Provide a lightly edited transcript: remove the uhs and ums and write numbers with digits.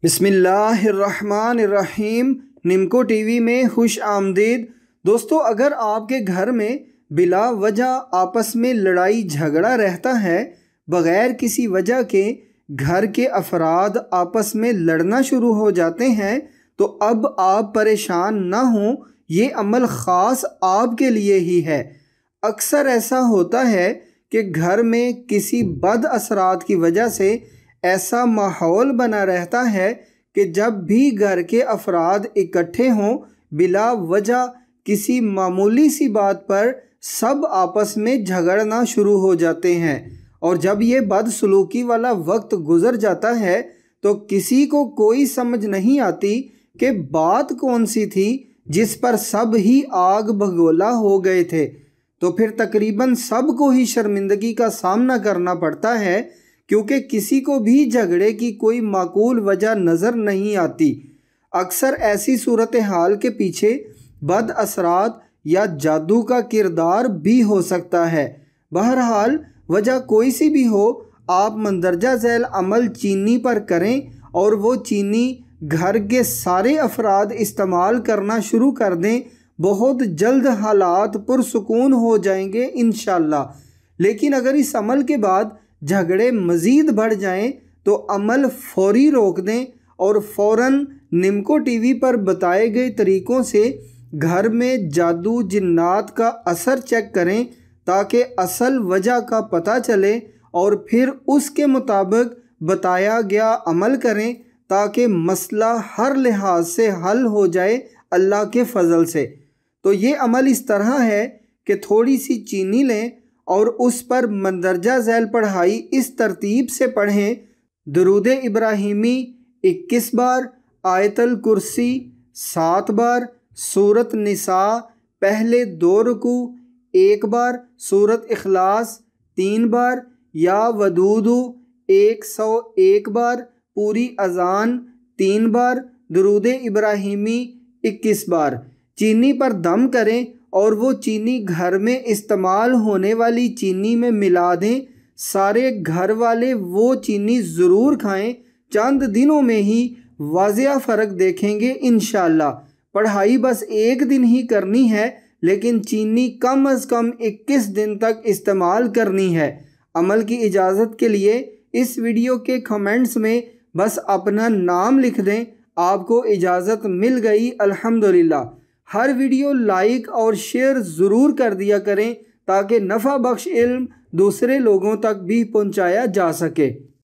بسم اللہ الرحمن الرحیم۔ نمکو ٹی وی میں خوش آمدید۔ دوستو، اگر آپ کے گھر میں بلا وجہ آپس میں لڑائی جھگڑا رہتا ہے، بغیر کسی وجہ کے گھر کے افراد آپس میں لڑنا شروع ہو جاتے ہیں، تو اب آپ پریشان نہ ہوں، یہ عمل خاص آپ کے لیے ہی ہے۔ اکثر ایسا ہوتا ہے کہ گھر میں کسی بد اثرات کی وجہ سے ایسا ماحول بنا رہتا ہے کہ جب بھی گھر کے افراد اکٹھے ہوں، بلا وجہ کسی معمولی سی بات پر سب آپس میں جھگڑنا شروع ہو جاتے ہیں، اور جب یہ بد سلوکی والا وقت گزر جاتا ہے تو کسی کو کوئی سمجھ نہیں آتی کہ بات کون سی تھی جس پر سب ہی آگ بگولا ہو گئے تھے۔ تو پھر تقریباً سب کو ہی شرمندگی کا سامنا کرنا پڑتا ہے، کیونکہ کسی کو بھی جھگڑے کی کوئی معقول وجہ نظر نہیں آتی۔ اکثر ایسی صورتحال کے پیچھے بد اثرات یا جادو کا کردار بھی ہو سکتا ہے۔ بہرحال وجہ کوئی سی بھی ہو، آپ مندرجہ ذیل عمل چینی پر کریں اور وہ چینی گھر کے سارے افراد استعمال کرنا شروع کر دیں۔ بہت جلد حالات پرسکون ہو جائیں گے انشاءاللہ۔ لیکن اگر اس عمل کے بعد جھگڑے مزید بڑھ جائیں تو عمل فوری روک دیں اور فوراً نمکو ٹی وی پر بتائے گئے طریقوں سے گھر میں جادو جنات کا اثر چیک کریں، تاکہ اصل وجہ کا پتہ چلے، اور پھر اس کے مطابق بتایا گیا عمل کریں، تاکہ مسئلہ ہر لحاظ سے حل ہو جائے اللہ کے فضل سے۔ تو یہ عمل اس طرح ہے کہ تھوڑی سی چینی لیں اور اس پر مندرجہ ذیل پڑھائی اس ترتیب سے پڑھیں: درود ابراہیمی 21 بار، آیت الکرسی 7 بار، سورۃ نساء پہلے 2 رکوع 1 بار، سورۃ اخلاص 3 بار، یا ودود 101 بار، پوری اذان 3 بار، درود ابراہیمی 21 بار۔ چینی پر دم کریں اور وہ چینی گھر میں استعمال ہونے والی چینی میں ملا دیں۔ سارے گھر والے وہ چینی ضرور کھائیں، چند دنوں میں ہی واضح فرق دیکھیں گے انشاءاللہ۔ پڑھائی بس 1 دن ہی کرنی ہے، لیکن چینی کم از کم 21 دن تک استعمال کرنی ہے۔ عمل کی اجازت کے لیے اس ویڈیو کے کمنٹس میں بس اپنا نام لکھ دیں، آپ کو اجازت مل گئی الحمدللہ۔ ہر ویڈیو لائک اور شیئر ضرور کر دیا کریں، تاکہ نفع بخش علم دوسرے لوگوں تک بھی پہنچایا جا سکے۔